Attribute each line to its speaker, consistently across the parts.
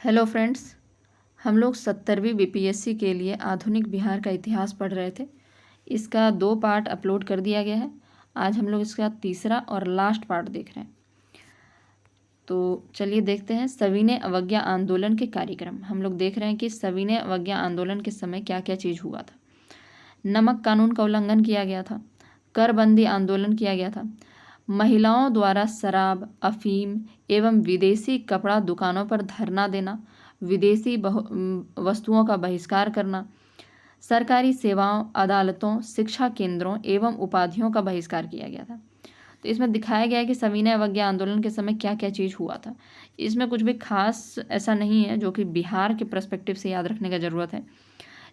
Speaker 1: Hello friends, हम लोग 70वीं BPSC के लिए आधुनिक बिहार का इतिहास पढ़ रहे थे। इसका 2 पार्ट अपलोड कर दिया गया है। आज हम लोग इसका तीसरा और लास्ट पार्ट देख रहे हैं। तो चलिए देखते हैं सविनय अवज्ञा आंदोलन के कार्यक्रम। हम लोग देख रहे हैं कि सविनय अवज्ञा आंदोलन के समय क्या क्या चीज़ हुआ था। नमक कानून का उल्लंघन किया गया था, करबंदी आंदोलन किया गया था, महिलाओं द्वारा शराब, अफीम एवं विदेशी कपड़ा दुकानों पर धरना देना, विदेशी वस्तुओं का बहिष्कार करना, सरकारी सेवाओं, अदालतों, शिक्षा केंद्रों एवं उपाधियों का बहिष्कार किया गया था। तो इसमें दिखाया गया है कि सविनय अवज्ञा आंदोलन के समय क्या क्या चीज़ हुआ था। इसमें कुछ भी खास ऐसा नहीं है जो कि बिहार के पर्सपेक्टिव से याद रखने का ज़रूरत है,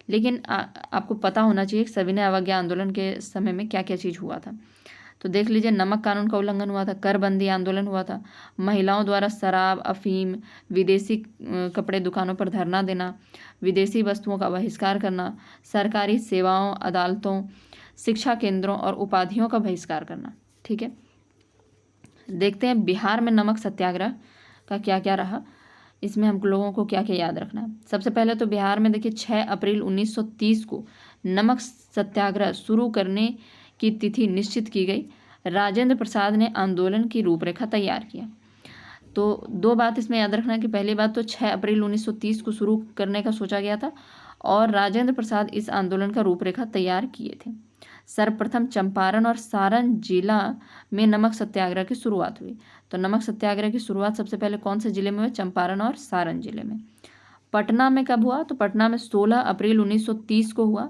Speaker 1: लेकिन आपको पता होना चाहिए कि सविनय अवज्ञा आंदोलन के समय में क्या क्या चीज़ हुआ था। तो देख लीजिए, नमक कानून का उल्लंघन हुआ था, करबंदी आंदोलन हुआ था, महिलाओं द्वारा शराब, अफीम, विदेशी कपड़े दुकानों पर धरना देना, विदेशी वस्तुओं का बहिष्कार करना, सरकारी सेवाओं, अदालतों, शिक्षा केंद्रों और उपाधियों का बहिष्कार करना। ठीक है, देखते हैं बिहार में नमक सत्याग्रह का क्या क्या रहा। इसमें हम लोगों को क्या क्या याद रखना है। सबसे पहले तो बिहार में देखिए 6 अप्रैल 1930 को नमक सत्याग्रह शुरू करने की तिथि निश्चित की गई। राजेंद्र प्रसाद ने आंदोलन की रूपरेखा तैयार किया। तो 2 बात इसमें याद रखना है कि पहली बात तो 6 अप्रैल 1930 को शुरू करने का सोचा गया था और राजेंद्र प्रसाद इस आंदोलन का रूपरेखा तैयार किए थे। सर्वप्रथम चंपारण और सारण जिला में नमक सत्याग्रह की शुरुआत हुई। तो नमक सत्याग्रह की शुरुआत सबसे पहले कौन से जिले में हुई? चंपारण और सारण जिले में। पटना में कब हुआ? तो पटना में 16 अप्रैल 1930 को हुआ।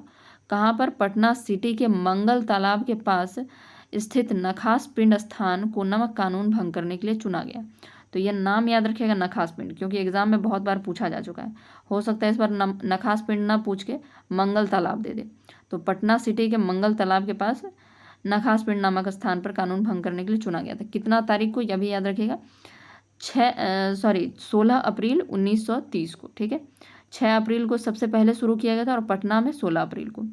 Speaker 1: कहाँ पर? पटना सिटी के मंगल तालाब के पास स्थित नखास पिंड स्थान को नमक कानून भंग करने के लिए चुना गया। तो यह नाम याद रखिएगा, नखास पिंड, क्योंकि एग्जाम में बहुत बार पूछा जा चुका है। हो सकता है इस बार नखास पिंड ना पूछ के मंगल तालाब दे दे। तो पटना सिटी के मंगल तालाब के पास नखास पिंड नामक स्थान पर कानून भंग करने के लिए चुना गया था। कितना तारीख को? यह भी याद रखिएगा, 16 अप्रैल 1930 को। ठीक है, 6 अप्रैल को सबसे पहले शुरू किया गया था और पटना में 16 अप्रैल को।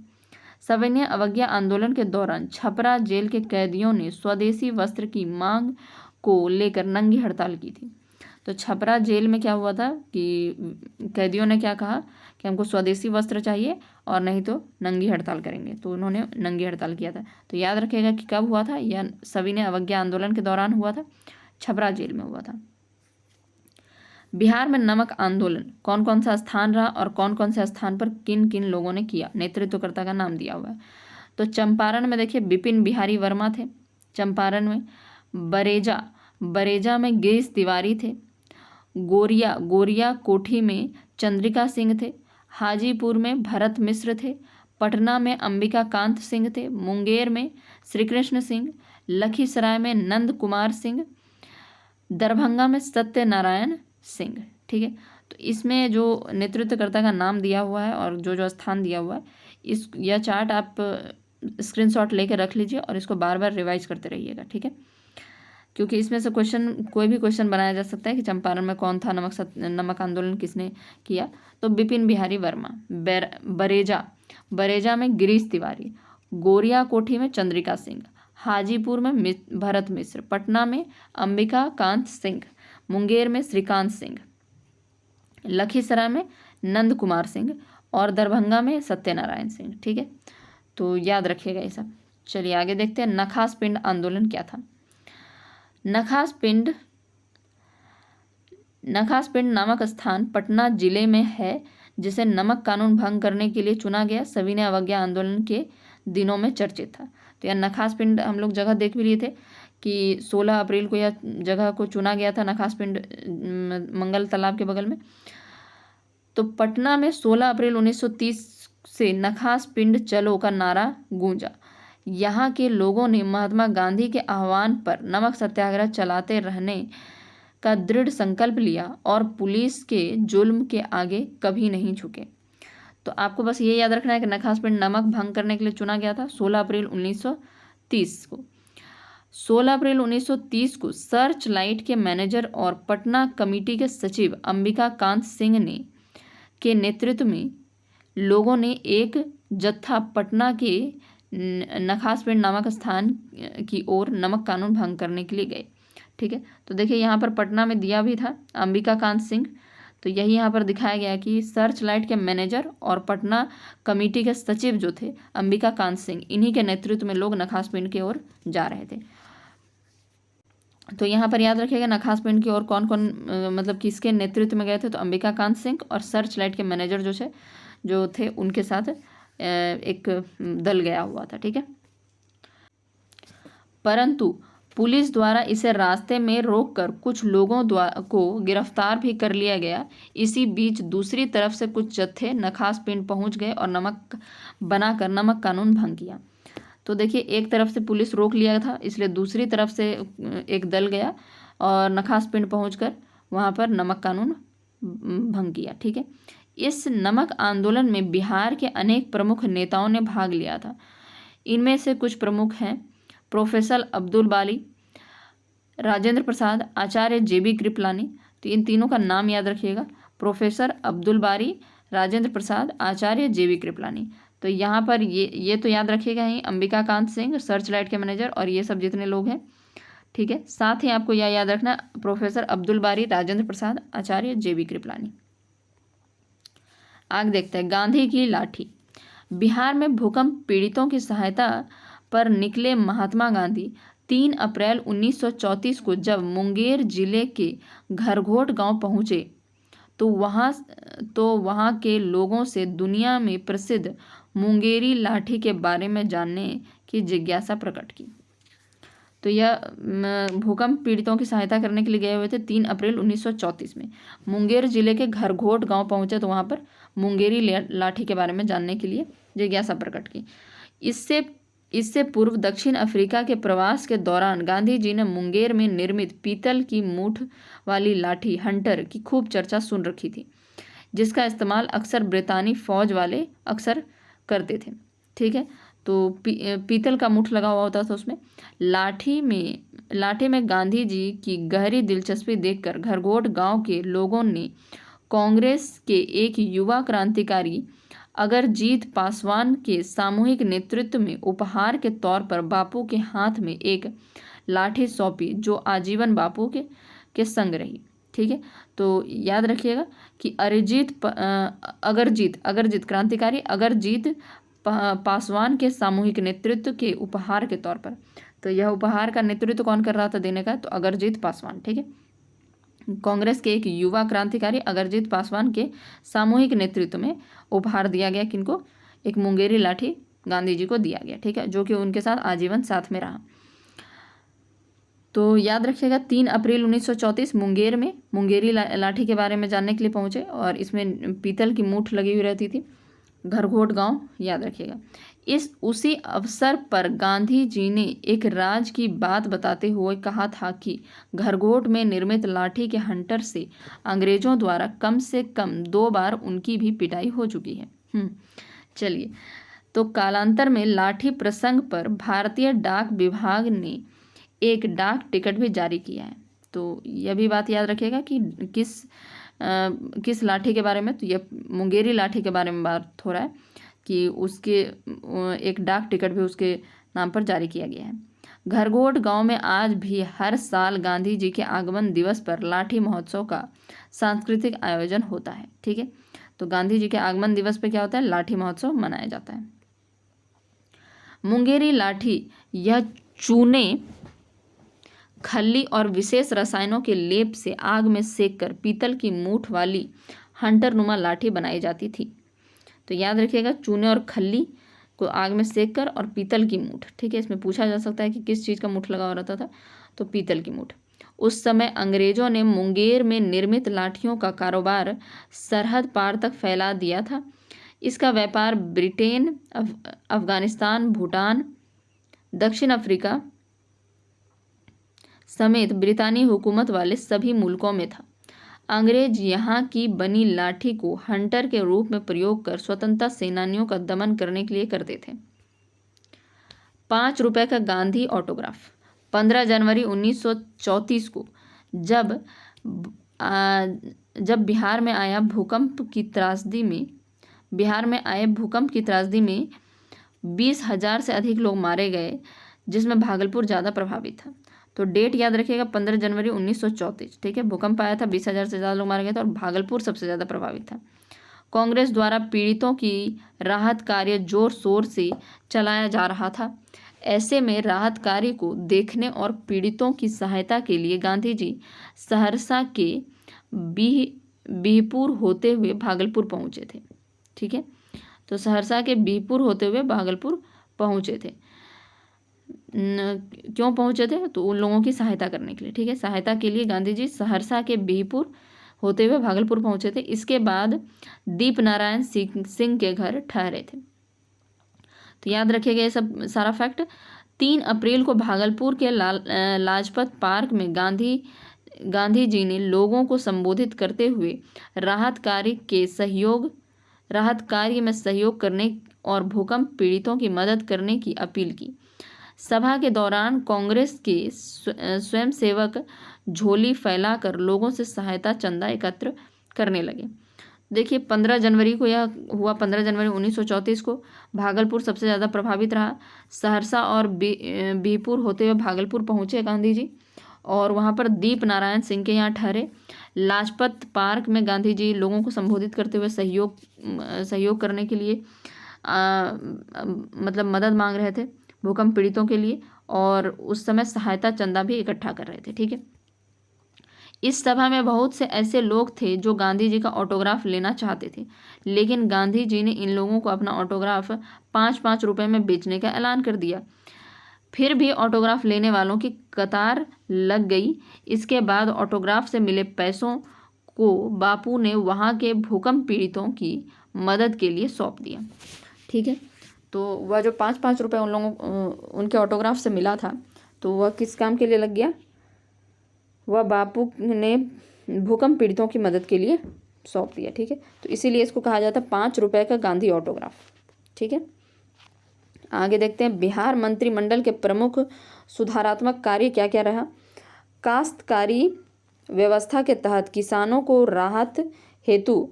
Speaker 1: सविनय अवज्ञा आंदोलन के दौरान छपरा जेल के कैदियों ने स्वदेशी वस्त्र की मांग को लेकर नंगी हड़ताल की थी। तो छपरा जेल में क्या हुआ था कि कैदियों ने क्या कहा कि हमको स्वदेशी वस्त्र चाहिए और नहीं तो नंगी हड़ताल करेंगे। तो उन्होंने नंगी हड़ताल किया था। तो याद रखिएगा कि कब हुआ था? यह सविनय अवज्ञा आंदोलन के दौरान हुआ था, छपरा जेल में हुआ था। बिहार में नमक आंदोलन कौन कौन सा स्थान रहा और कौन कौन से स्थान पर किन किन लोगों ने किया? नेतृत्वकर्ता का नाम दिया हुआ है। तो चंपारण में देखिए बिपिन बिहारी वर्मा थे। चंपारण में बरेजा में गिरीश तिवारी थे। गोरिया कोठी में चंद्रिका सिंह थे। हाजीपुर में भरत मिश्र थे। पटना में अंबिका कांत सिंह थे। मुंगेर में श्रीकृष्ण सिंह। लखीसराय में नंद कुमार सिंह। दरभंगा में सत्यनारायण सिंह। ठीक है, तो इसमें जो नेतृत्वकर्ता का नाम दिया हुआ है और जो जो स्थान दिया हुआ है, यह चार्ट आप स्क्रीनशॉट लेके रख लीजिए और इसको बार बार रिवाइज करते रहिएगा। ठीक है, क्योंकि इसमें से कोई भी क्वेश्चन बनाया जा सकता है कि चंपारण में कौन था, नमक आंदोलन किसने किया? तो बिपिन बिहारी वर्मा। बरेजा में गिरीश तिवारी। गोरिया कोठी में चंद्रिका सिंह। हाजीपुर में भरत मिश्र। पटना में अंबिका कांत सिंह। मुंगेर में श्रीकांत सिंह। लखीसराय में नंद कुमार सिंह और दरभंगा में सत्यनारायण सिंह। ठीक है, तो याद रखिएगा ये सब। चलिए आगे देखते हैं नखास पिंड आंदोलन क्या था। नखास पिंड नामक स्थान पटना जिले में है, जिसे नमक कानून भंग करने के लिए चुना गया सविनय अवज्ञा आंदोलन के दिनों में चर्चित था। तो यह नखास पिंड हम लोग जगह देख भी लिए थे कि 16 अप्रैल को यह जगह को चुना गया था, नखास पिंड मंगल तालाब के बगल में। तो पटना में 16 अप्रैल 1930 से नखास पिंड चलो का नारा गूंजा। यहाँ के लोगों ने महात्मा गांधी के आह्वान पर नमक सत्याग्रह चलाते रहने का दृढ़ संकल्प लिया और पुलिस के जुल्म के आगे कभी नहीं झुके। तो आपको बस ये याद रखना है कि नखास पिंड नमक भंग करने के लिए चुना गया था 16 अप्रैल 1930 को। 16 अप्रैल 1930 को सर्च लाइट के मैनेजर और पटना कमेटी के सचिव अंबिका कांत सिंह के नेतृत्व में लोगों ने एक जत्था पटना के नखास पिंड नामक स्थान की ओर नमक कानून भंग करने के लिए गए। ठीक है, तो देखिए यहाँ पर पटना में दिया भी था अंबिका कांत सिंह तो यही यहाँ पर दिखाया गया कि सर्च लाइट के मैनेजर और पटना कमेटी के सचिव जो थे अंबिका कांत सिंह, इन्हीं के नेतृत्व में लोग नखास पिंड की ओर जा रहे थे। तो यहाँ पर याद रखिएगा नखास पिंड की ओर कौन कौन मतलब किसके नेतृत्व में गए थे, तो अंबिका कांत सिंह और सर्च लाइट के मैनेजर जो थे उनके साथ एक दल गया हुआ था। ठीक है, परंतु पुलिस द्वारा इसे रास्ते में रोककर कुछ लोगों को गिरफ्तार भी कर लिया गया। इसी बीच दूसरी तरफ से कुछ जत्थे नखास पिंड पहुंच गए और नमक बनाकर नमक कानून भंग किया। तो देखिए, एक तरफ से पुलिस रोक लिया था, इसलिए दूसरी तरफ से एक दल गया और नखास पिंड पहुंचकर वहां पर नमक कानून भंग किया। ठीक है, इस नमक आंदोलन में बिहार के अनेक प्रमुख नेताओं ने भाग लिया था। इनमें से कुछ प्रमुख हैं प्रोफेसर अब्दुल बारी, राजेंद्र प्रसाद, आचार्य जेबी कृपलानी। तो इन तीनों का नाम याद रखिएगा, प्रोफेसर अब्दुल बारी, राजेंद्र प्रसाद, आचार्य जेबी कृपलानी। तो यहाँ पर ये तो याद रखिएगा ही, अंबिका कांत सिंह सर्च लाइट के मैनेजर और ये सब जितने लोग हैं। ठीक है, साथ ही आपको यह याद रखना प्रोफेसर अब्दुल बारी, राजेंद्र प्रसाद, आचार्य जेबी कृपलानी। आगे देखते हैं गांधी की लाठी। बिहार में भूकंप पीड़ितों की सहायता पर निकले महात्मा गांधी 3 अप्रैल 1934 को जब मुंगेर जिले के घरघोट गांव पहुंचे तो वहां के लोगों से दुनिया में प्रसिद्ध मुंगेरी लाठी के बारे में जानने की जिज्ञासा प्रकट की। तो यह भूकंप पीड़ितों की सहायता करने के लिए गए हुए थे 3 अप्रैल 1934 में। मुंगेर जिले के घरघोट गांव पहुंचे तो वहां पर मुंगेरी लाठी के बारे में जानने के लिए जिज्ञासा प्रकट की। इससे पूर्व दक्षिण अफ्रीका के प्रवास के दौरान गांधी जी ने मुंगेर में निर्मित पीतल की मूठ वाली लाठी हंटर की खूब चर्चा सुन रखी थी, जिसका इस्तेमाल अक्सर ब्रितानी फौज वाले अक्सर करते थे। ठीक है, तो पीतल का मूठ लगा हुआ होता था उसमें। लाठी में गांधी जी की गहरी दिलचस्पी देखकर घरघोट गांव के लोगों ने कांग्रेस के एक युवा क्रांतिकारी अगरजीत पासवान के सामूहिक नेतृत्व में उपहार के तौर पर बापू के हाथ में एक लाठी सौंपी, जो आजीवन बापू के संग रही। ठीक है, तो याद रखिएगा कि अगरजीत क्रांतिकारी अगरजीत पासवान के सामूहिक नेतृत्व के उपहार के तौर पर। तो यह उपहार का नेतृत्व कौन कर रहा था देने का, तो अगरजीत पासवान। ठीक है, कांग्रेस के एक युवा क्रांतिकारी अगरजीत पासवान के सामूहिक नेतृत्व में उपहार दिया गया, किनको, एक मुंगेरी लाठी गांधी जी को दिया गया। ठीक है, जो कि उनके साथ आजीवन साथ में रहा। तो याद रखिएगा 3 अप्रैल 1934 मुंगेर में मुंगेरी लाठी के बारे में जानने के लिए पहुंचे और इसमें पीतल की मूठ लगी हुई रहती थी। घरघोट गांव याद रखिएगा। उसी अवसर पर गांधी जी ने एक राज की बात बताते हुए कहा था कि घरघोट में निर्मित लाठी के हंटर से अंग्रेजों द्वारा कम से कम 2 बार उनकी भी पिटाई हो चुकी है। चलिए, तो कालांतर में लाठी प्रसंग पर भारतीय डाक विभाग ने एक डाक टिकट भी जारी किया है। तो यह भी बात याद रखिएगा कि किस लाठी के बारे में, तो यह मुंगेरी लाठी के बारे में बात हो रहा है कि उसके एक डाक टिकट भी उसके नाम पर जारी किया गया है। घरघोट गांव में आज भी हर साल गांधी जी के आगमन दिवस पर लाठी महोत्सव का सांस्कृतिक आयोजन होता है। ठीक है, तो गांधी जी के आगमन दिवस पर क्या होता है, लाठी महोत्सव मनाया जाता है। मुंगेरी लाठी यह चूने, खल्ली और विशेष रसायनों के लेप से आग में सेककर पीतल की मूठ वाली हंटर नुमा लाठी बनाई जाती थी। तो याद रखिएगा, चूने और खल्ली को आग में सेककर और पीतल की मूठ। ठीक है, इसमें पूछा जा सकता है कि किस चीज़ का मूठ लगा हुआ रहता था, तो पीतल की मूठ। उस समय अंग्रेजों ने मुंगेर में निर्मित लाठियों का कारोबार सरहद पार तक फैला दिया था। इसका व्यापार ब्रिटेन, अफगानिस्तान, भूटान, दक्षिण अफ्रीका समेत ब्रितानी हुकूमत वाले सभी मुल्कों में था। अंग्रेज यहाँ की बनी लाठी को हंटर के रूप में प्रयोग कर स्वतंत्रता सेनानियों का दमन करने के लिए करते थे। 5 रुपए का गांधी ऑटोग्राफ। 15 जनवरी 1934 को जब बिहार में आए भूकंप की त्रासदी में 20,000 से अधिक लोग मारे गए, जिसमें भागलपुर ज़्यादा प्रभावित था। तो डेट याद रखिएगा 15 जनवरी 1934, ठीक है। भूकंप आया था, 20,000 से ज़्यादा लोग मारे गए थे और भागलपुर सबसे ज़्यादा प्रभावित था। कांग्रेस द्वारा पीड़ितों की राहत कार्य जोर शोर से चलाया जा रहा था। ऐसे में राहत कार्य को देखने और पीड़ितों की सहायता के लिए गांधी जी सहरसा के बिहपुर होते हुए भागलपुर पहुंचे थे, ठीक है। तो सहरसा के बिहपुर होते हुए भागलपुर पहुंचे थे। क्यों पहुंचे थे? तो उन लोगों की सहायता करने के लिए, ठीक है। सहायता के लिए गांधी जी सहरसा के बिहपुर होते हुए भागलपुर पहुंचे थे। इसके बाद दीप नारायण सिंह के घर ठहरे थे। तो याद रखिएगा ये सब सारा फैक्ट। 3 अप्रैल को भागलपुर के लाजपत पार्क में गांधी जी ने लोगों को संबोधित करते हुए राहत कार्य में सहयोग करने और भूकंप पीड़ितों की मदद करने की अपील की। सभा के दौरान कांग्रेस के स्वयंसेवक झोली फैलाकर लोगों से सहायता चंदा एकत्र करने लगे। देखिए 15 जनवरी को यह हुआ, 15 जनवरी 1934 को भागलपुर सबसे ज़्यादा प्रभावित रहा। सहरसा और बिहपुर होते हुए भागलपुर पहुँचे गांधी जी और वहाँ पर दीप नारायण सिंह के यहाँ ठहरे। लाजपत पार्क में गांधी जी लोगों को संबोधित करते हुए सहयोग करने के लिए मतलब मदद मांग रहे थे भूकंप पीड़ितों के लिए, और उस समय सहायता चंदा भी इकट्ठा कर रहे थे, ठीक है। इस सभा में बहुत से ऐसे लोग थे जो गांधी जी का ऑटोग्राफ लेना चाहते थे, लेकिन गांधी जी ने इन लोगों को अपना ऑटोग्राफ 5-5 रुपए में बेचने का ऐलान कर दिया। फिर भी ऑटोग्राफ लेने वालों की कतार लग गई। इसके बाद ऑटोग्राफ से मिले पैसों को बापू ने वहाँ के भूकंप पीड़ितों की मदद के लिए सौंप दिया, ठीक है। तो वह जो 5-5 रुपये उन लोगों उनके ऑटोग्राफ से मिला था, तो वह किस काम के लिए लग गया? वह बापू ने भूकंप पीड़ितों की मदद के लिए सौंप दिया, ठीक है। तो इसीलिए इसको कहा जाता है 5 रुपये का गांधी ऑटोग्राफ, ठीक है। आगे देखते हैं बिहार मंत्रिमंडल के प्रमुख सुधारात्मक कार्य क्या क्या रहा। काश्तकारी व्यवस्था के तहत किसानों को राहत हेतु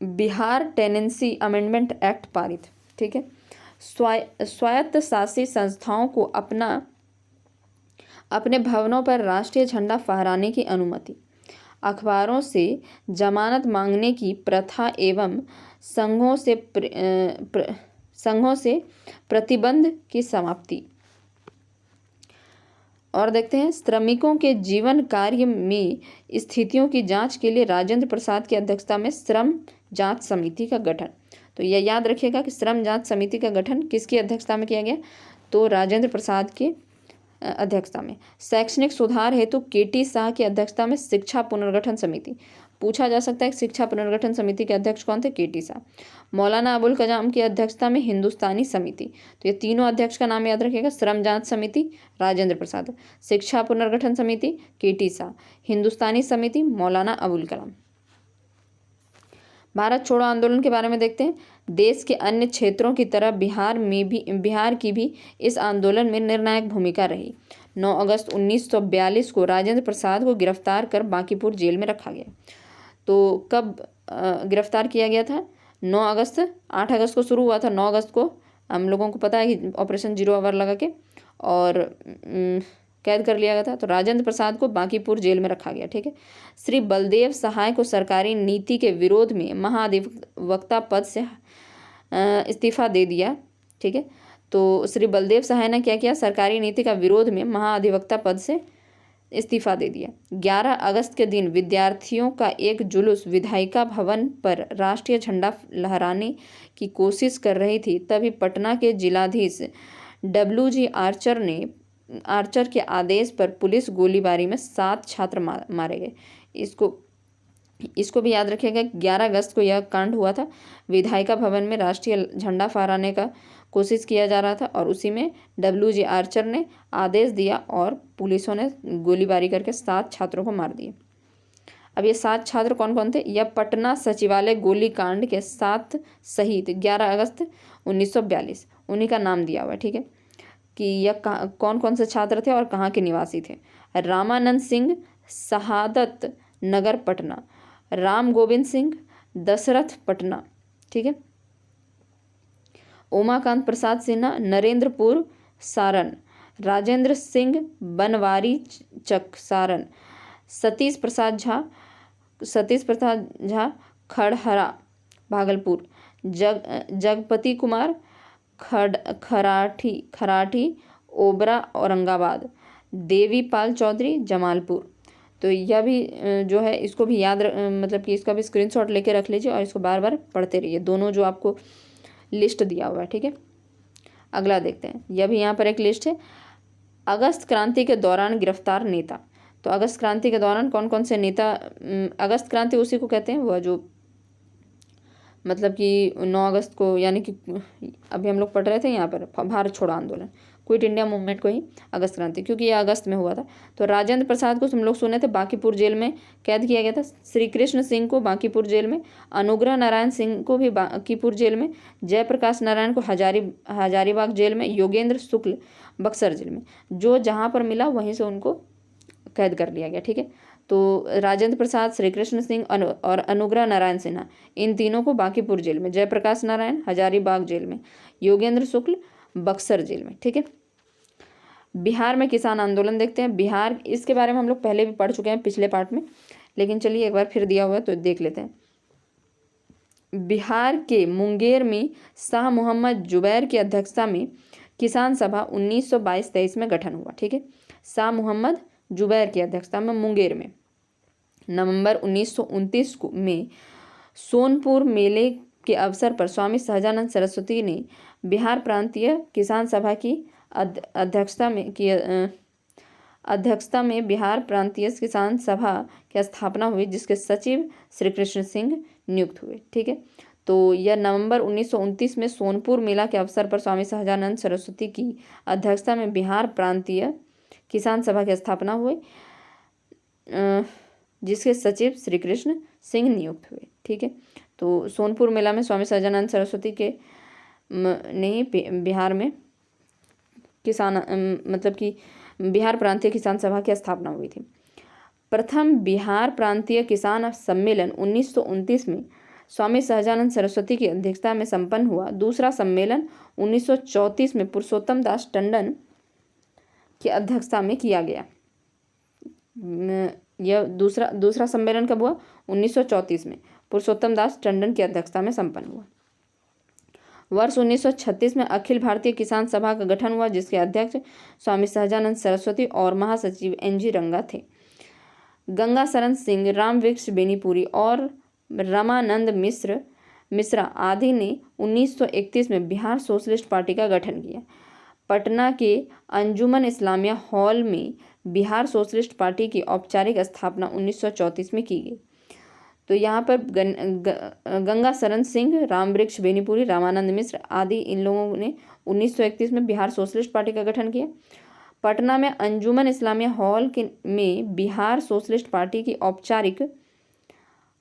Speaker 1: बिहार टेनेंसी अमेंडमेंट एक्ट पारित, ठीक है। स्वायत्त शासी संस्थाओं को अपने भवनों पर राष्ट्रीय झंडा फहराने की अनुमति। अखबारों से जमानत मांगने की प्रथा एवं संघों से प्रतिबंध की समाप्ति। और देखते हैं श्रमिकों के जीवन कार्य में स्थितियों की जांच के लिए राजेंद्र प्रसाद की अध्यक्षता में श्रम जांच समिति का गठन। तो यह याद रखिएगा कि श्रम जांच समिति का गठन किसकी अध्यक्षता में किया गया? तो राजेंद्र प्रसाद की अध्यक्षता में। शैक्षणिक सुधार हेतु केटी शाह की अध्यक्षता में शिक्षा पुनर्गठन समिति। पूछा जा सकता है कि शिक्षा पुनर्गठन समिति के अध्यक्ष कौन थे? केटी शाह। मौलाना अबुल कलाम की अध्यक्षता में हिंदुस्तानी समिति। तो ये तीनों अध्यक्ष का नाम याद रखिएगा। श्रम जांच समिति राजेंद्र प्रसाद, शिक्षा पुनर्गठन समिति केटी शाह, हिंदुस्तानी समिति मौलाना अबुल कलाम। भारत छोड़ो आंदोलन के बारे में देखते हैं। देश के अन्य क्षेत्रों की तरह बिहार की भी इस आंदोलन में निर्णायक भूमिका रही। 9 अगस्त 1942 को राजेंद्र प्रसाद को गिरफ्तार कर बांकीपुर जेल में रखा गया। तो कब गिरफ्तार किया गया था? 9 अगस्त। 8 अगस्त को शुरू हुआ था, 9 अगस्त को हम लोगों को पता है कि ऑपरेशन 0 आवर लगा के और कैद कर लिया गया था। तो राजेंद्र प्रसाद को बांकीपुर जेल में रखा गया, ठीक है। श्री बलदेव सहाय को सरकारी नीति के विरोध में महाधिवक्ता पद से इस्तीफा दे दिया, ठीक है। तो श्री बलदेव सहाय ने क्या किया? सरकारी नीति का विरोध में महाधिवक्ता पद से इस्तीफा दे दिया। 11 अगस्त के दिन विद्यार्थियों का एक जुलूस विधायिका भवन पर राष्ट्रीय झंडा लहराने की कोशिश कर रही थी, तभी पटना के जिलाधीश WG आर्चर के आदेश पर पुलिस गोलीबारी में 7 छात्र मारे गए। इसको भी याद रखिएगा। 11 अगस्त को यह कांड हुआ था। विधायिका भवन में राष्ट्रीय झंडा फहराने का कोशिश किया जा रहा था और उसी में WG आर्चर ने आदेश दिया और पुलिसों ने गोलीबारी करके 7 छात्रों को मार दिया। अब ये 7 छात्र कौन कौन थे? यह पटना सचिवालय गोलीकांड के 7 शहीद 11 अगस्त 1942 उन्हीं का नाम दिया हुआ है, ठीक है, कि यह कौन कौन से छात्र थे और कहाँ के निवासी थे। रामानंद सिंह शहादत नगर पटना, राम गोविंद सिंह दशरथ पटना, ठीक है, उमाकांत प्रसाद सिन्हा नरेंद्रपुर सारण, राजेंद्र सिंह बनवारी चकसारण, सतीश प्रसाद झा खड़हरा भागलपुर, जगपति कुमार खराठी ओबरा औरंगाबाद, देवीपाल चौधरी जमालपुर। तो यह भी जो है इसको भी मतलब कि इसका भी स्क्रीनशॉट लेके रख लीजिए और इसको बार बार पढ़ते रहिए, दोनों जो आपको लिस्ट दिया हुआ है। ठीक है, अगला देखते हैं। यह भी यहाँ पर एक लिस्ट है। अगस्त क्रांति के दौरान गिरफ्तार नेता। तो अगस्त क्रांति के दौरान कौन कौन से नेता, अगस्त क्रांति उसी को कहते हैं, वह जो मतलब कि 9 अगस्त को, यानी कि अभी हम लोग पढ़ रहे थे यहाँ पर भारत छोड़ो आंदोलन, क्विट इंडिया मूवमेंट को ही अगस्त क्रांति, क्योंकि यह अगस्त में हुआ था। तो राजेंद्र प्रसाद को हम लोग सुने थे बांकीपुर जेल में कैद किया गया था, श्री कृष्ण सिंह को बांकीपुर जेल में, अनुग्रह नारायण सिंह को भी बांकीपुर जेल में, जयप्रकाश नारायण को हजारीबाग जेल में, योगेंद्र शुक्ल बक्सर जेल में, जो जहाँ पर मिला वहीं से उनको कैद कर लिया गया। ठीक है, तो राजेंद्र प्रसाद, श्री कृष्ण सिंह और अनुग्रह नारायण सिन्हा, इन तीनों को बांकीपुर जेल में, जयप्रकाश नारायण हजारीबाग जेल में, योगेंद्र शुक्ल बक्सर जेल में। ठीक है, बिहार में किसान आंदोलन देखते हैं। बिहार, इसके बारे में हम लोग पहले भी पढ़ चुके हैं पिछले पार्ट में, लेकिन चलिए एक बार फिर दिया हुआ है तो देख लेते हैं। बिहार के मुंगेर में शाह मोहम्मद जुबैर की अध्यक्षता में किसान सभा 1922-23 में गठन हुआ। ठीक है, शाह मोहम्मद जुबैर की अध्यक्षता में मुंगेर में नवंबर 1929 में सोनपुर मेले के अवसर पर स्वामी सहजानंद सरस्वती ने बिहार प्रांतीय किसान सभा की अध्यक्षता में बिहार प्रांतीय किसान सभा की स्थापना हुई, जिसके सचिव श्री कृष्ण सिंह नियुक्त हुए। ठीक है, तो यह नवंबर 1929 में सोनपुर मेला के अवसर पर स्वामी सहजानंद सरस्वती की अध्यक्षता में बिहार प्रांतीय किसान सभा की स्थापना हुई, जिसके सचिव श्री कृष्ण सिंह नियुक्त हुए। ठीक है, तो सोनपुर मेला में स्वामी सहजानंद सरस्वती के ने बिहार में किसान मतलब कि बिहार प्रांतीय किसान सभा की स्थापना हुई थी। प्रथम बिहार प्रांतीय किसान सम्मेलन 1929 में स्वामी सहजानंद सरस्वती की अध्यक्षता में संपन्न हुआ। दूसरा सम्मेलन 1934 में पुरुषोत्तम दास टंडन की अध्यक्षता में किया गया। यह दूसरा सम्मेलन कब हुआ? 1934 में पुरुषोत्तम दास टंडन की अध्यक्षता में संपन्न हुआ। वर्ष 1936 में अखिल भारतीय किसान सभा का गठन हुआ, जिसके अध्यक्ष स्वामी सहजानंद सरस्वती और महासचिव NG रंगा थे। गंगा शरण सिंह, राम वृक्ष बेनीपुरी और रमानंद मिश्रा आदि ने 1931 में बिहार सोशलिस्ट पार्टी का गठन किया। पटना के अंजुमन इस्लामिया हॉल में बिहार सोशलिस्ट पार्टी की औपचारिक स्थापना 1934 में की गई। तो यहाँ पर गंगा शरण सिंह, रामवृक्ष बेनीपुरी, रामानंद मिश्र आदि इन लोगों ने 1931 में बिहार सोशलिस्ट पार्टी का गठन किया। पटना में अंजुमन इस्लामिया हॉल में बिहार सोशलिस्ट पार्टी की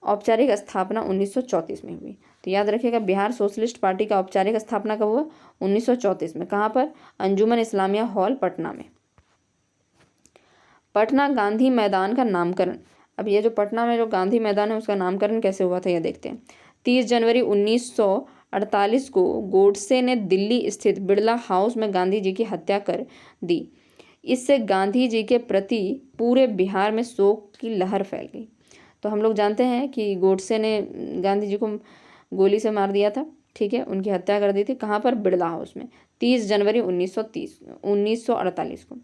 Speaker 1: औपचारिक स्थापना 1934 में हुई। तो याद रखिएगा, बिहार सोशलिस्ट पार्टी का औपचारिक स्थापना कब हुआ? 1934 में। कहाँ पर? अंजुमन इस्लामिया हॉल, पटना में। पटना गांधी मैदान का नामकरण। अब ये जो पटना में जो गांधी मैदान है उसका नामकरण कैसे हुआ था यह देखते हैं। 30 जनवरी 1948 को गोडसे ने दिल्ली स्थित बिड़ला हाउस में गांधी जी की हत्या कर दी। इससे गांधी जी के प्रति पूरे बिहार में शोक की लहर फैल गई। तो हम लोग जानते हैं कि गोडसे ने गांधी जी को गोली से मार दिया था। ठीक है, उनकी हत्या कर दी थी। कहाँ पर? बिड़ला हाउस में 30 जनवरी 1948 को।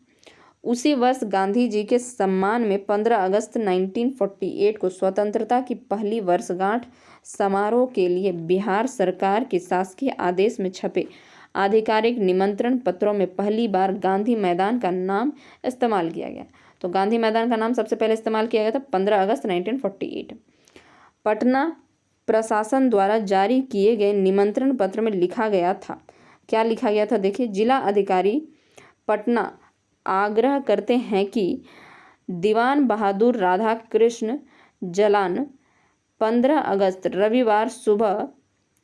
Speaker 1: उसी वर्ष गांधी जी के सम्मान में 15 अगस्त 1948 को स्वतंत्रता की पहली वर्षगांठ समारोह के लिए बिहार सरकार के शासकीय आदेश में छपे आधिकारिक निमंत्रण पत्रों में पहली बार गांधी मैदान का नाम इस्तेमाल किया गया। तो गांधी मैदान का नाम सबसे पहले इस्तेमाल किया गया था 15 अगस्त 1948। पटना प्रशासन द्वारा जारी किए गए निमंत्रण पत्र में लिखा गया था, क्या लिखा गया था देखिए। जिला अधिकारी पटना आग्रह करते हैं कि दीवान बहादुर राधाकृष्ण जलान 15 अगस्त रविवार सुबह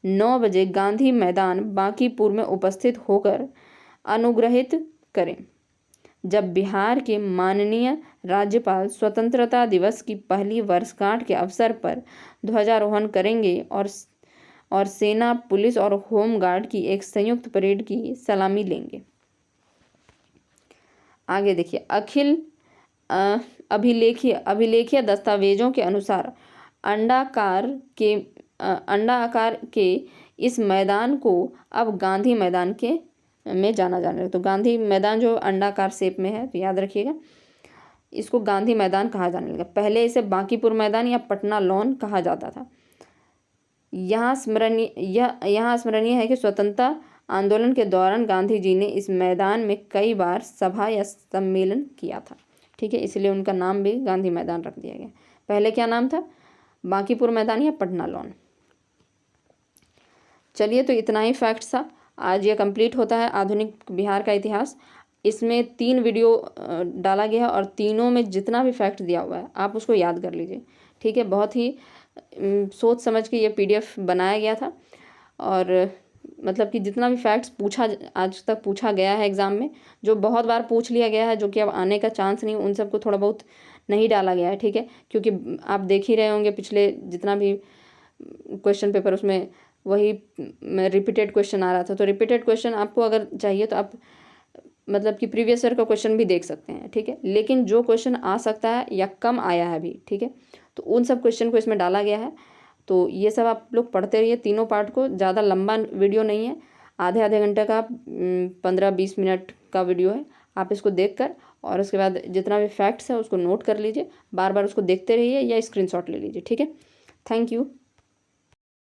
Speaker 1: 9 बजे गांधी मैदान बांकीपुर में उपस्थित होकर अनुग्रहित करें। जब बिहार के माननीय राज्यपाल स्वतंत्रता दिवस की पहली वर्षगांठ के अवसर पर ध्वजारोहण करेंगे और सेना, पुलिस और होम गार्ड की एक संयुक्त परेड की सलामी लेंगे। आगे देखिए, अभिलेखीय दस्तावेजों के अनुसार अंडा आकार के इस मैदान को अब गांधी मैदान में जाना जाने लगा। तो गांधी मैदान जो अंडाकार शेप में है, तो याद रखिएगा, इसको गांधी मैदान कहा जाने लगा। पहले इसे बांकीपुर मैदान या पटना लॉन कहा जाता था। यहाँ स्मरणीय है कि स्वतंत्रता आंदोलन के दौरान गांधी जी ने इस मैदान में कई बार सभा या सम्मेलन किया था। ठीक है, इसलिए उनका नाम भी गांधी मैदान रख दिया गया। पहले क्या नाम था? बांकीपुर मैदान या पटना लॉन। चलिए, तो इतना ही फैक्ट्स था। आज ये कंप्लीट होता है आधुनिक बिहार का इतिहास। इसमें 3 वीडियो डाला गया है और तीनों में जितना भी फैक्ट दिया हुआ है आप उसको याद कर लीजिए। ठीक है, बहुत ही सोच समझ के ये PDF बनाया गया था। और मतलब कि जितना भी फैक्ट्स आज तक पूछा गया है एग्ज़ाम में, जो बहुत बार पूछ लिया गया है, जो कि अब आने का चांस नहीं, उन सबको थोड़ा बहुत नहीं डाला गया है। ठीक है, क्योंकि आप देख ही रहे होंगे पिछले जितना भी क्वेश्चन पेपर, उसमें वही रिपीटेड क्वेश्चन आ रहा था। तो रिपीटेड क्वेश्चन आपको अगर चाहिए तो आप मतलब कि प्रीवियस ईयर का क्वेश्चन भी देख सकते हैं। ठीक है, लेकिन जो क्वेश्चन आ सकता है या कम आया है अभी, ठीक है, तो उन सब क्वेश्चन को इसमें डाला गया है। तो ये सब आप लोग पढ़ते रहिए तीनों पार्ट को। ज़्यादा लंबा वीडियो नहीं है, आधे घंटे का 15-20 मिनट का वीडियो है। आप इसको देखकर और उसके बाद जितना भी फैक्ट्स है उसको नोट कर लीजिए, बार बार उसको देखते रहिए या स्क्रीनशॉट ले लीजिए। ठीक है, थैंक यू।